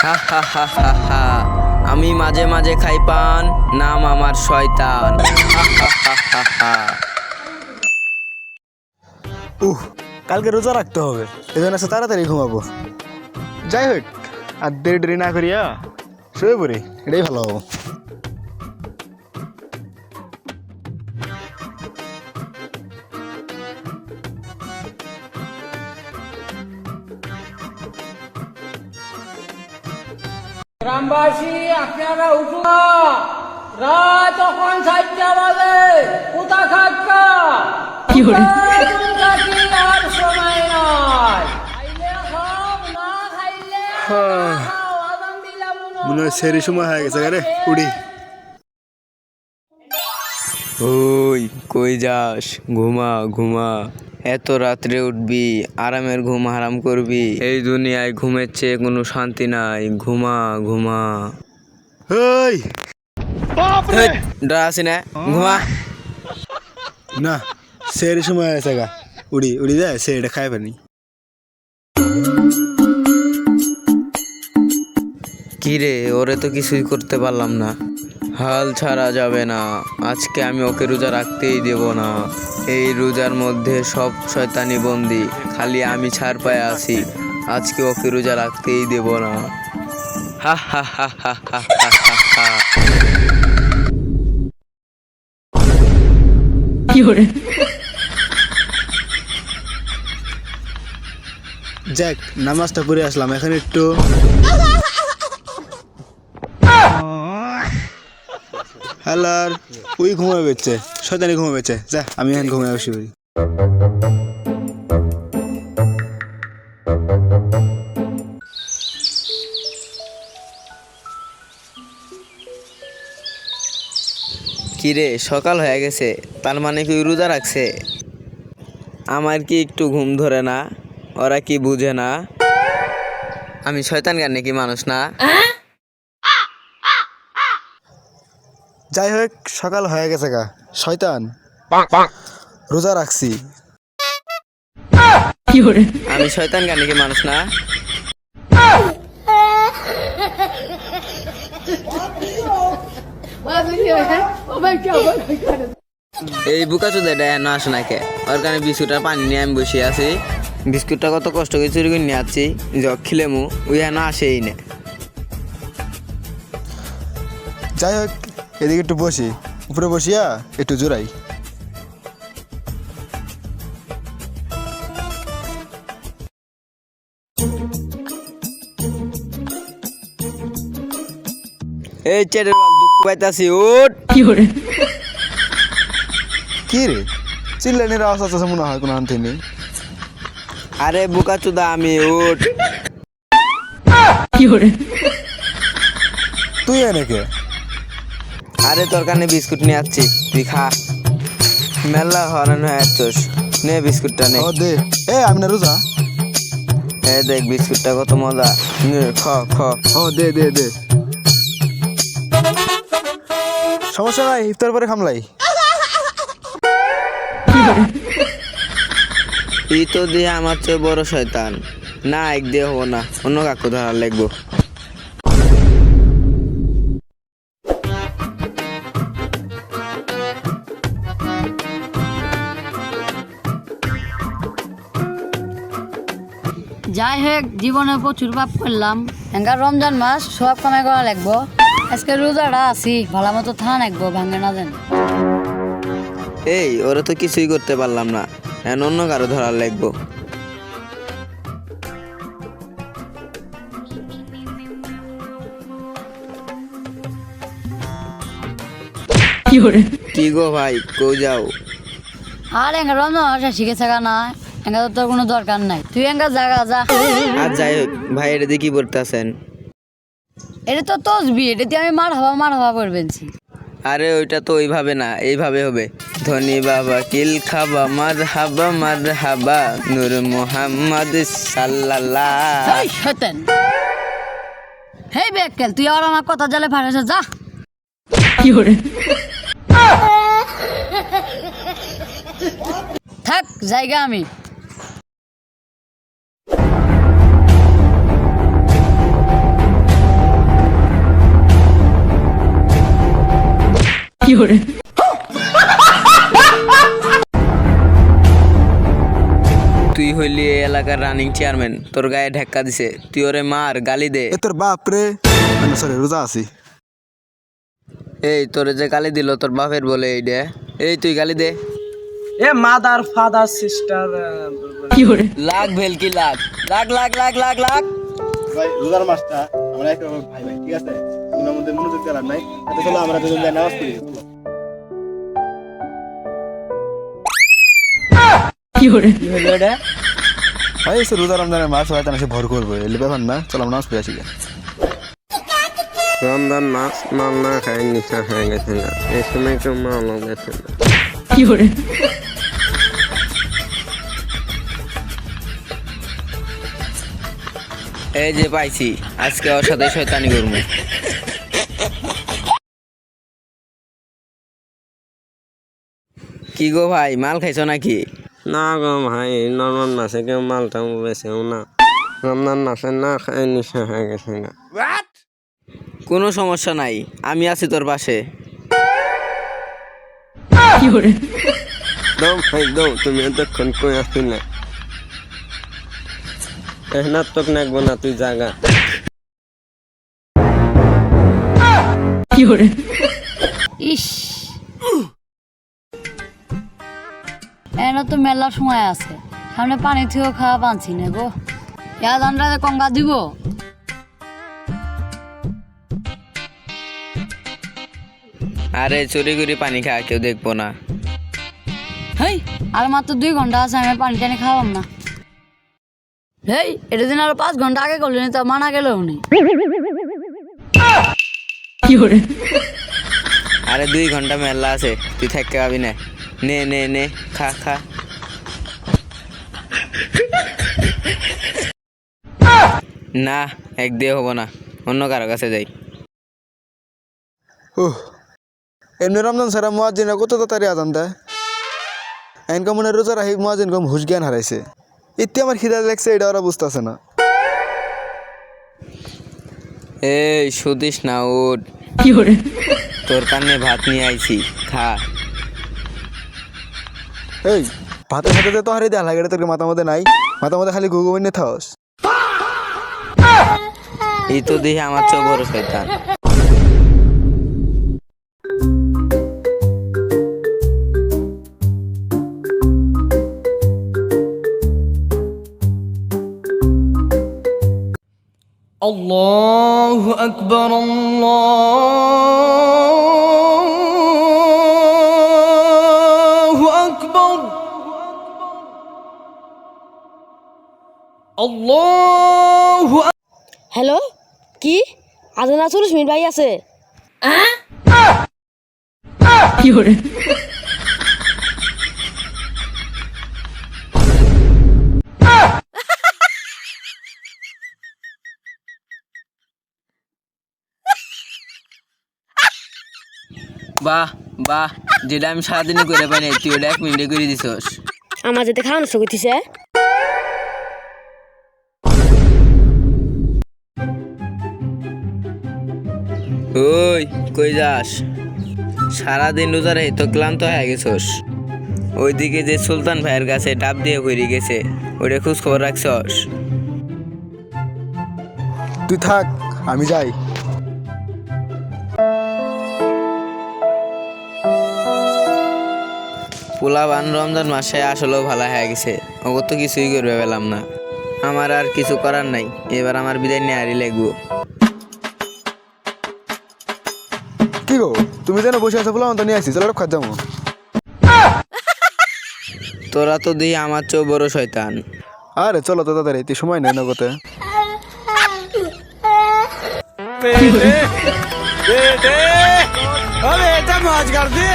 হা হা হা হা হা। আমি মাঝে মাঝে খাই পান, নাম আমার শয়তান। হা হা হা হা হা। কালকে রোজা রাখতে হবে, এই জন্য আজকে তাড়াতাড়ি ঘুমাবো। যাই হোক, আর দেরি দেরি না করিয়া শুয়ে পড়ি, এটাই ভালো হবো। গ্রামবাসী আপনারা উঠুন না, রাত তখন 4টা বাজে, কোথা খাক্কা আর সময় নাই। খাইলে খাও, না খাইলে না খাও, আজান দিলাম না। মনে হয় সেরি সময় হয়ে গেছে, রে উড়ি। ওই কই যাস? ঘুমা ঘুমা, এত রাত্রে উঠবি, আরামের ঘুম হারাম করবি। এই দুনিয়ায় ঘুমের চেয়ে কোনো শান্তি নাই। ঘুমা ঘুমা। ওই ডরাসি না, ঘুমা। না, সেরি সময় হয়ে গেছে গা, উড়ি উড়ি যায়, সেরিটা খাই পানি। কিরে, ওরে তো কিছুই করতে পারলাম না। হাল ছাড়া যাবে না, আজকে আমি ওকে রোজা রাখতেই দেব না। এই রোজার মধ্যে সব শয়তানি বন্দি, খালি আমি ছাড় পায়ে আছি। আজকে ওকে রোজা রাখতেই দেব না। হা হা হা হা হা হা হা। যাক, নামাজটা পড়ে আসলাম, এখন একটু হ্যালার ওই ঘুমাবে বেচছে, শয়তানি ঘুমাবে বেচছে। যা, আমি এখন ঘুমাই বসে পড়ি। কিরে, সকাল হয়ে গেছে, তার মানে কি রোজা রাখছে? আমার কি একটু ঘুম ধরে না? ওরা কি বুঝে না আমি শয়তান গান নাকি মানুষ না? যাই হোক, সকাল হয়ে গেছে গা, শয়তান রোজা রাখছি। আমি শয়তান গান নাকি মানুষ না? এই বুকা চোদা না আসে না কে? ওর কারণে বিস্কুট আর পানি নিয়ে আমি বসে আছি। বিস্কুটটা কত কষ্ট করে চুরি করে নিয়ে আসছি, জগ খিলেমু ওই না আসেই না। যাই হোক, এদিকে একটু বসি, উপরে বসিয়া একটু জোড়াই। এই চেটের বাল দুঃখ পাইতাছি, উঠ। কি রে, চিল্লানির আওয়াজ আছে মনে হয় কোনো আনতে নেই। আরে বুকা চোদা আমি, উঠ। তুই এনেকে? আরে তোর কানে বিস্কুট নিয়ে আসছি, তুই খা। মেলা হরান হয়ে আসছোস, নে বিস্কুটটা নে। ও দে, এ আমি না রোজা। এই দেখ বিস্কুটটা কত মজা, নে খ খ। ও দে দে দে, সমস্যা নাই, ইফতার পরে খামলাই। তুই তো দিয়ে আমার চেয়ে বড় শয়তান। না, এক দিয়ে হবো না, অন্য কাকু ধরা লাগবো। যাই হোক, জীবনে প্রচুর পাপ করলাম, এঙ্গার রমজান মাস সব কামাই করা লাগবো। আজকে রোজাটা আছি, ভালো মতো থান লাগবো, ভাঙে না জানি। এই ওরা তো কিছুই করতে পারলাম না, এখন অন্য কারো ধরার লাগবো। কি গো ভাই, কই যাও? আর এঙ্গার রমজান মাস শিখেছে না, এঙ্গা তো তোর কোনো দরকার নাই, তুই এঙ্গা জাগা যা। আর যাই হোক ভাই, এটা দিয়ে কি করতেছেন? এটা তো তসবি, এটা দিয়ে আমি মার হাবা করবেনছি। আরে ওইটা তো ওইভাবে না, এইভাবে হবে। ধনী বাবা কিল খাবা মাদ হাবা নূর মোহাম্মদ সাল্লাল্লাহ। এই শয়তান, হেই বেকেল, তুই আর আমার কথা জালে ফাড়েছ, যা। থাক, জায়গা আমি। তুই হইলি এই এলাকার রানিং চেয়ারম্যান, তোর গায়ে ধাক্কা দিছে, তুই ওরে মার, গালি দে। এ তোর বাপ রে, সরি রোজা আছি। এই তোরে যে গালি দিল তোর বাপের বলে এই দে, এই তুই গালি দে। এ মাদার ফাদার সিস্টার লাগ ভেলকি লাগ লাগ লাগ লাগ লাগ লাগ। ভাই রোজার মাসটা আমরা এক ভাই ভাই, ঠিক আছে? কোনো মধ্যে মনোযোগ দিলাম নাই, তাতে চলো আমরা দুজন যাই নামাজ পড়ি। ভাই এসে রোজা রমজানের মাস হয়তো এসে ভর করবো, এলে ব্যাপার না, চলো আমরা নামাজ পড়ে আসি। রমজান মাস মাল না খাই নিশা হয়ে গেছে না, এই সময় একটু মাল গেছে না। এই যে পাইছি, আজকে ওর সাথে শয়তানি করবো। কি গো ভাই, মাল খাইছো নাকি? না গো ভাই, নরমাল মাসে কেউ মালটা বেছেও না, রমজান মাসে না খাই নিশা হয়ে গেছে না। কোনো সমস্যা নাই, আমি আছি তোর পাশে। দাও ভাই দাও, তুমি এতক্ষণ কই আসছিলে? এহনার তোক নাকবো না, তুই জাগা। ইস, এনে তো মেলা সময় আছে, সামনে পানি থেকেও খাওয়া পাচ্ছি না গো। দানটা কঙ্গা দিব। আরে চুরি করে পানি খা, কেউ দেখবো না। হেই, আর মাত্র 2 ঘন্টা আছে, আমি পানি টানি খাওয়াম না। হেই, এটা দিন আরো 5 ঘন্টা আগে করলি তো মানা গেলেও নেই। আরে 2 ঘন্টা মেলা আছে, তুই থাকতে পাবি না। নে নে নে, খা খা। না, এক দিয়ে হবো না, অন্য কারো কাছে যাই। এমনি রমজান সারা মুয়াজ্জিনরা কত তাড়াতাড়ি আজান দেয়। এনকা মনে রোজা রাখি মুয়াজ্জিন কম হুশ জ্ঞান হারাইছে। ইতি আমার খিদা লাগছে, এটা ওরা বুঝতেছে না। এই সুদিস না, উঠ। তোর কানে ভাত নিয়ে আইছি, খা। এই ভাতের সাথে তো হারিয়ে দেওয়া লাগে, তোর মাথা মধ্যে নাই? মাথা মধ্যে খালি ঘুঘু বন্যে থাকস। এই তো দেখি আমার চেয়ে বড় শয়তান। আল্লাহু আকবার, আল্লাহু আকবার, আল্লাহু। হ্যালো, কি আজান 40 মিনিট ভাই আছে? বাহ বাহ, যেটা আমি সারাদিনে করে পাই না, তুই ওটা 1 মিনিটে করে দিছস। আমার যেতে খাওয়া নষ্ট করতেছে। ওই কই যাস? সারাদিন রোজা রেখে তো ক্লান্ত হয়ে গেছস। ওইদিকে যে সুলতান ভাইয়ের কাছে ডাব দিয়ে হয়ে গেছে, ওটা খোঁজ খবর রাখছস? তুই থাক, আমি যাই। পোলাবান রমজান মাসে আসলেও ভালো হয়ে গেছে, ওগো তো কিছুই করবে পেলাম না। আমার আর কিছু করার নাই, এবার আমার বিদায় নিয়ে আরই লাগবো। কি গো, তুমি যেন বসে আছো, বললাম তো নিয়ে আসি, চলো খাত যাবো। তোরা তো দিই আমার চেয়েও বড় শয়তান। আরে চলো তো তাড়াতাড়ি, তুই সময় নেই নগতে। বেটে, अबे এটা মাছ কাট দে।